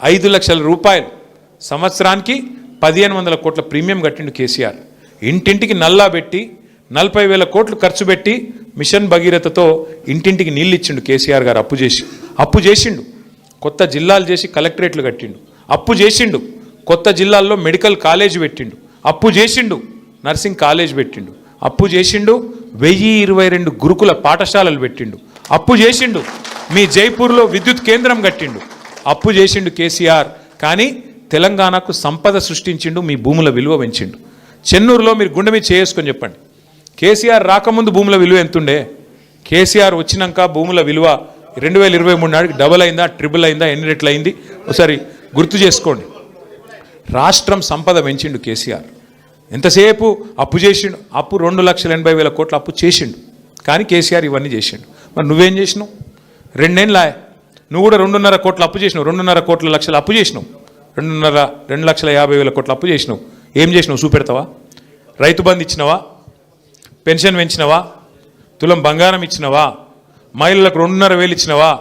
5 లక్షల రూపాయలు సంవత్సరానికి 1500 కోట్ల ప్రీమియం కట్టిండు కేసీఆర్. ఇంటింటికి నల్లా పెట్టి 40,000 కోట్లు ఖర్చు పెట్టి మిషన్ భగీరథతో ఇంటింటికి నీళ్ళు ఇచ్చిండు కేసీఆర్ గారు. అప్పు చేసిండు. కొత్త జిల్లాలు చేసి కలెక్టరేట్లు కట్టిండు. అప్పు చేసిండు. కొత్త జిల్లాల్లో మెడికల్ కాలేజ్ పెట్టిండు. అప్పు చేసిండు. నర్సింగ్ కాలేజ్ పెట్టిండు. అప్పు చేసిండు. 1022 గురుకుల పాఠశాలలు పెట్టిండు. అప్పు చేసిండు. మీ జైపూర్లో విద్యుత్ కేంద్రం కట్టిండు. అప్పు చేసిండు కేసీఆర్. కానీ తెలంగాణకు సంపద సృష్టించిండు. మీ భూముల విలువ పెంచిండు. చెన్నూరులో మీరు గుండె మీద చేసుకొని చెప్పండి, కేసీఆర్ రాకముందు భూముల విలువ ఎంతుండే? కేసీఆర్ వచ్చినాక భూముల విలువ 2023 నాటికి డబుల్ అయిందా, ట్రిపుల్ అయిందా, ఎన్ని రెట్లు అయింది ఒకసారి గుర్తు చేసుకోండి. రాష్ట్రం సంపద పెంచిండు కేసీఆర్. ఎంతసేపు అప్పు చేసిండు. అప్పు 2,80,000 కోట్ల అప్పు చేసిండు. కానీ కేసీఆర్ ఇవన్నీ చేసిండు. మరి నువ్వేం చేసినావు? 2 ఏళ్ళ నువ్వు కూడా 2.5 కోట్ల అప్పు చేసినావు. 2.5 కోట్ల లక్షల అప్పు చేసినావు. 2,50,000 కోట్ల అప్పు చేసినావు. ఏం చేసినావు చూపెడతావా? రైతు బంధు ఇచ్చినవా? పెన్షన్ పెంచినవా? తులం బంగారం ఇచ్చినవా? మహిళలకు 2,500 ఇచ్చినవా?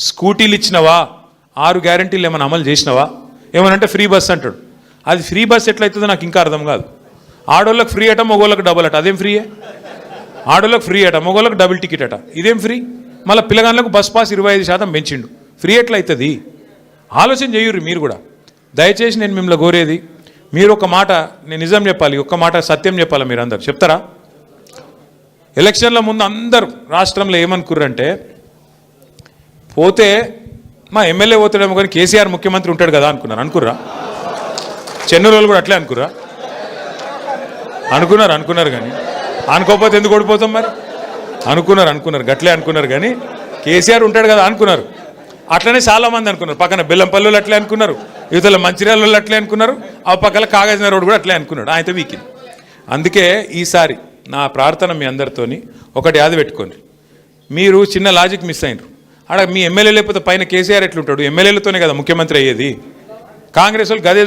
స్కూటీలు ఇచ్చినవా? 6 గ్యారంటీలు ఏమైనా అమలు చేసినవా? ఏమనంటే ఫ్రీ బస్ అంటాడు. అది ఫ్రీ బస్ ఎట్లయితుందో నాకు ఇంకా అర్థం కాదు. ఆడోళ్ళకి ఫ్రీ అట, మగోళ్ళకి డబుల్ అట. అదేం ఫ్రీయే? ఆడోళ్ళకి ఫ్రీ అట, మగోళ్ళకి డబుల్ టికెట్ అట. ఇదేం ఫ్రీ? మళ్ళీ పిల్లగాళ్ళకు బస్ పాస్ 25% పెంచిండు. ఫ్రీ ఎట్లయితుంది? ఆలోచన చేయుర్రి మీరు కూడా. దయచేసి నేను మిమ్మల్ని కోరేది, మీరు ఒక మాట, నేను నిజం చెప్పాలి, ఒక్క మాట సత్యం చెప్పాలి. మీరు అందరు చెప్తారా? ఎలక్షన్ల ముందు అందరూ రాష్ట్రంలో ఏమనుకుర్రంటే, పోతే మా ఎమ్మెల్యే పోతాడేమో కానీ కేసీఆర్ ముఖ్యమంత్రి ఉంటాడు కదా అనుకుర్రా? చెన్నూరు వాళ్ళు కూడా అట్లే అనుకున్నారు కానీ అనుకోకపోతే ఎందుకు ఓడిపోతాం మరి? అనుకున్నారు గట్లే అనుకున్నారు కానీ కేసీఆర్ ఉంటాడు కదా అనుకున్నారు. అట్లనే చాలామంది అనుకున్నారు. పక్కన బెల్లంపల్లి అట్లే అనుకున్నారు, యువతల మంచిర్యాల అట్లే అనుకున్నారు, ఆ పక్కన కాగజ్ రోడ్ కూడా అట్లే అనుకున్నాడు. ఆయనతో వీకింది. అందుకే ఈసారి నా ప్రార్థన మీ అందరితోని ఒకటి యాద పెట్టుకోండి. మీరు చిన్న లాజిక్ మిస్ అయినరు. ఆడ మీ ఎమ్మెల్యే లేకపోతే పైన కేసీఆర్ ఎట్లుంటాడు? ఎమ్మెల్యేలతోనే కదా ముఖ్యమంత్రి అయ్యేది. కాంగ్రెస్ వాళ్ళు గదే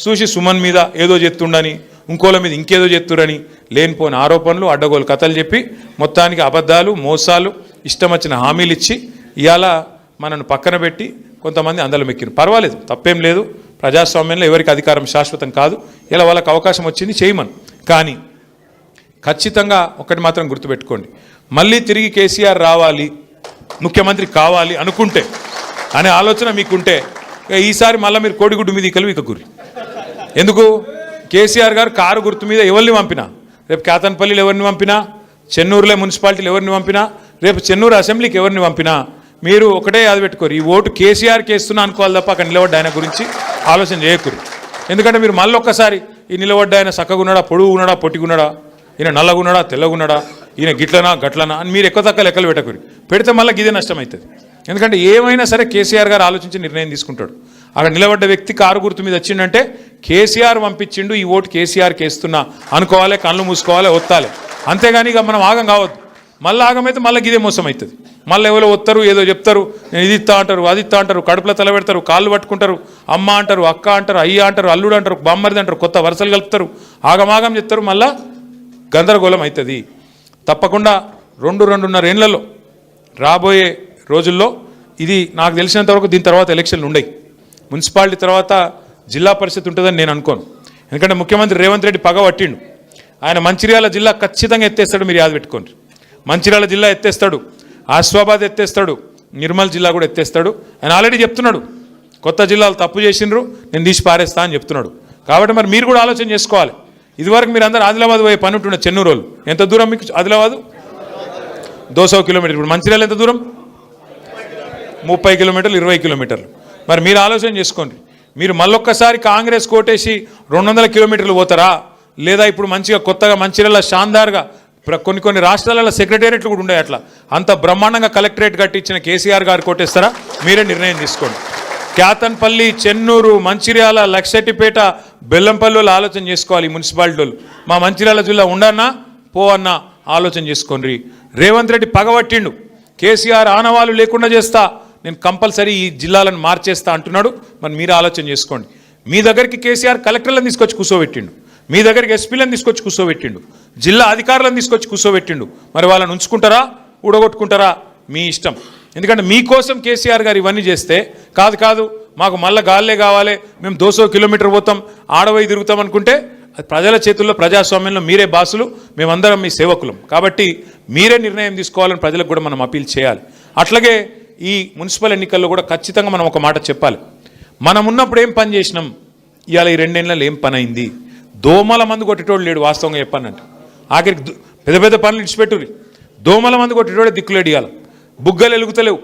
చూసి సుమన్ మీద ఏదో చెప్తుండని, ఇంకోళ్ళ మీద ఇంకేదో చెప్తురని లేనిపోని ఆరోపణలు, అడ్డగోలు కథలు చెప్పి మొత్తానికి అబద్ధాలు, మోసాలు, ఇష్టం వచ్చిన హామీలు ఇచ్చి ఇవాళ మనను పక్కన పెట్టి కొంతమంది అందలం ఎక్కిరు. పర్వాలేదు, తప్పేం లేదు. ప్రజాస్వామ్యంలో ఎవరికి అధికారం శాశ్వతం కాదు. ఇలా వాళ్ళకి అవకాశం వచ్చింది చేయమని. కానీ ఖచ్చితంగా ఒకటి మాత్రం గుర్తుపెట్టుకోండి, మళ్ళీ తిరిగి కేసీఆర్ రావాలి, ముఖ్యమంత్రి కావాలి అనుకుంటే, అనే ఆలోచన మీకుంటే ఈసారి మళ్ళీ మీరు కోడిగుడ్డు మీద కలివి ఇకగురి. ఎందుకు? కేసీఆర్ గారు కారు గుర్తు మీద ఎవరిని పంపినా, రేపు కేతన్పల్లిలో ఎవరిని పంపినా, చెన్నూరులో మున్సిపాలిటీలు ఎవరిని పంపినా, రేపు చెన్నూరు అసెంబ్లీకి ఎవరిని పంపినా మీరు ఒకటే అది పెట్టుకోరు, ఈ ఓటు కేసీఆర్కి వేస్తున్నా అనుకోవాలి తప్ప అక్కడ నిలబడ్డ ఆయన గురించి ఆలోచన చేయకూరు. ఎందుకంటే మీరు మళ్ళీ ఒక్కసారి ఈ నిలబడ్డ ఆయన చక్కగున్నాడా, పొడుగు ఉన్నాడా, పొట్టిగున్నాడా, ఈయన నల్లగున్నాడా, తెల్లగున్నాడా, ఈయన గిట్లనా గట్లనా అని మీరు ఎక్కువ తక్కువ లెక్కలు పెట్టకూరు. పెడితే మళ్ళీ ఇదే నష్టం అవుతుంది. ఎందుకంటే ఏమైనా సరే కేసీఆర్ గారు ఆలోచించి నిర్ణయం తీసుకుంటాడు. అక్కడ నిలబడ్డ వ్యక్తి కారు గుర్తు మీద వచ్చిండంటే కేసీఆర్ పంపించిండు, ఈ ఓటు కేసీఆర్కి వేస్తున్నా అనుకోవాలి, కళ్ళు మూసుకోవాలి, ఒత్తాలి. అంతేగాని ఇక మనం ఆగం కావద్దు. మళ్ళీ ఆగమైతే మళ్ళీ ఇదే మోసం అవుతుంది. మళ్ళీ ఎవరో వస్తారు, ఏదో చెప్తారు, నేను ఇది ఇస్తా అంటారు, అది ఇస్తా అంటారు, కడుపులో తల పెడతారు, కాళ్ళు పట్టుకుంటారు, అమ్మ అంటారు, అక్క అంటారు, అయ్య అంటారు, అల్లుడు అంటారు, బామ్మరిది అంటారు, కొత్త వరుసలు కలుపుతారు, ఆగమాగం చెప్తారు, మళ్ళా గందరగోళం అవుతుంది. తప్పకుండా 2-2.5 ఏళ్లలో రాబోయే రోజుల్లో ఇది నాకు తెలిసినంత వరకు దీని తర్వాత ఎలక్షన్లు ఉండయి. మున్సిపాలిటీ తర్వాత జిల్లా పరిషత్ ఉంటుందని నేను అనుకోను. ఎందుకంటే ముఖ్యమంత్రి రేవంత్ రెడ్డి పగ పట్టిండు. ఆయన మంచిర్యాల జిల్లా ఖచ్చితంగా ఎత్తేస్తాడు. మీరు యాద పెట్టుకోండి. మంచిర్యాల జిల్లా ఎత్తేస్తాడు, ఆసిఫాబాద్ ఎత్తేస్తాడు, నిర్మల్ జిల్లా కూడా ఎత్తేస్తాడు. ఆయన ఆల్రెడీ చెప్తున్నాడు, కొత్త జిల్లాలు తప్పు చేసిండ్రు, నేను తీసి పారేస్తా అని చెప్తున్నాడు. కాబట్టి మరి మీరు కూడా ఆలోచన చేసుకోవాలి. ఇదివరకు మీరు అందరూ ఆదిలాబాద్ పోయే పని ఉంటుండే. చెన్నూరు వాళ్ళు ఎంత దూరం మీకు? ఆదిలాబాదు 200 కిలోమీటర్లు. ఇప్పుడు మంచిర్యాల ఎంత దూరం? 30 కిలోమీటర్లు, 20 కిలోమీటర్లు. మరి మీరు ఆలోచన చేసుకోండి. మీరు మళ్ళొక్కసారి కాంగ్రెస్ కోటేసి 200 కిలోమీటర్లు పోతారా, లేదా ఇప్పుడు మంచిగా కొత్తగా మంచిర్యాల షాందార్గా కొన్ని రాష్ట్రాలలో సెక్రటేరియట్లు కూడా ఉండే, అట్లా అంత బ్రహ్మాండంగా కలెక్టరేట్ కట్టించిన కేసీఆర్ గారు కోటేస్తారా? మీరే నిర్ణయం తీసుకోండి. కేతన్పల్లి, చెన్నూరు, మంచిర్యాల, లక్షెట్టిపేట, బెల్లంపల్లిలో ఆలోచన చేసుకోవాలి. మున్సిపాలిటీలు మా మంచిర్యాల జిల్లా ఉండన్నా పోవన్నా ఆలోచన చేసుకోండి. రేవంత్ రెడ్డి పగబట్టిండు, కేసీఆర్ ఆనవాళ్ళు లేకుండా చేస్తా, నేను కంపల్సరీ ఈ జిల్లాలను మార్చేస్తా అంటున్నాడు. మరి మీరు ఆలోచన చేసుకోండి. మీ దగ్గరికి కేసీఆర్ కలెక్టర్లను తీసుకొచ్చి కూర్చోబెట్టిండు, మీ దగ్గరికి ఎస్పీలను తీసుకొచ్చి కూర్చోబెట్టిండు, జిల్లా అధికారులను తీసుకొచ్చి కూర్చోబెట్టిండు. మరి వాళ్ళని ఉంచుకుంటారా, ఊడగొట్టుకుంటారా? మీ ఇష్టం. ఎందుకంటే మీకోసం కేసీఆర్ గారు ఇవన్నీ చేస్తే కాదు మాకు మళ్ళీ గాల్లే కావాలి, మేము 200 కిలోమీటర్ పోతాం, ఆడవై తిరుగుతాం అనుకుంటే అది ప్రజల చేతుల్లో, ప్రజాస్వామ్యంలో మీరే బాసులు, మేమందరం మీ సేవకులం. కాబట్టి మీరే నిర్ణయం తీసుకోవాలని ప్రజలకు కూడా మనం అపీల్ చేయాలి. అట్లాగే ఈ మున్సిపల్ ఎన్నికల్లో కూడా ఖచ్చితంగా మనం ఒక మాట చెప్పాలి. మనం ఉన్నప్పుడు ఏం పని చేసినాం, ఇవాళ ఈ 2 ఏళ్ళలో ఏం పని అయింది. దోమల మందు కొట్టేటోడు లేడు వాస్తవంగా చెప్పానంటే. ఆఖరికి పెద్ద పెద్ద పనులు ఇడిచిపెట్టుర్రి, దోమల మందు కొట్టేటోడే దిక్కులేడు. ఇవాళ బుగ్గలు ఎలుగుతలేవు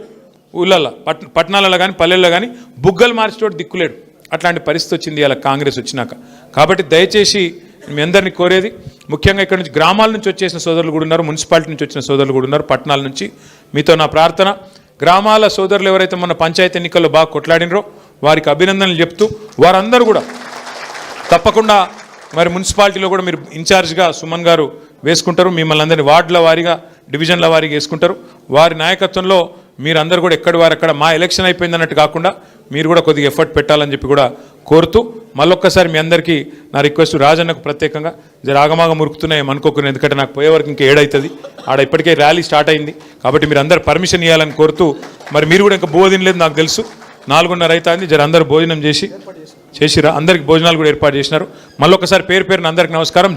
ఊళ్ళల్లో, పట్టణాలలో కానీ పల్లెల్లో కానీ బుగ్గలు మార్చేటోడు దిక్కులేడు. అట్లాంటి పరిస్థితి వచ్చింది ఇలా కాంగ్రెస్ వచ్చినాక. కాబట్టి దయచేసి మీ అందరినీ కోరేది, ముఖ్యంగా ఇక్కడ నుంచి గ్రామాల నుంచి వచ్చేసిన సోదరులు కూడా ఉన్నారు, మున్సిపాలిటీ నుంచి వచ్చిన సోదరులు కూడా ఉన్నారు, పట్టణాల నుంచి. మీతో నా ప్రార్థన, గ్రామాల సోదరులు ఎవరైతే మన పంచాయతీ ఎన్నికల్లో బాగా కొట్లాడినరో వారికి అభినందనలు చెప్తూ, వారందరూ కూడా తప్పకుండా మరి మున్సిపాలిటీలో కూడా మీరు ఇన్ఛార్జ్గా సుమన్ గారు వేసుకుంటారు, మిమ్మల్ని అందరినీ వార్డుల వారీగా, డివిజన్ల వారీగా వేసుకుంటారు. వారి నాయకత్వంలో మీరందరూ కూడా ఎక్కడి వారు అక్కడ, మా ఎలక్షన్ అయిపోయింది అన్నట్టు కాకుండా మీరు కూడా కొద్దిగా ఎఫర్ట్ పెట్టాలని చెప్పి కూడా కోరుతూ, మళ్ళొక్కసారి మీ అందరికీ నా రిక్వెస్ట్, రాజన్నకు ప్రత్యేకంగా జర ఆగమాగం మురుకుతున్నాయి అనుకోకుండా, ఎందుకంటే నాకు పోయే వరకు ఇంకా 7 అవుతుంది, ఆడ ఇప్పటికే ర్యాలీ స్టార్ట్ అయింది. కాబట్టి మీరు అందరు పర్మిషన్ ఇవ్వాలని కోరుతూ, మరి మీరు కూడా ఇంకా బువ్వ తినలేదు నాకు తెలుసు, 4:30 అవుతుంది, జర అందరూ భోజనం చేసిరా, అందరికి భోజనాలు కూడా ఏర్పాటు చేసినారు. మళ్ళొక్కసారి పేరు పేరున అందరికి నమస్కారం.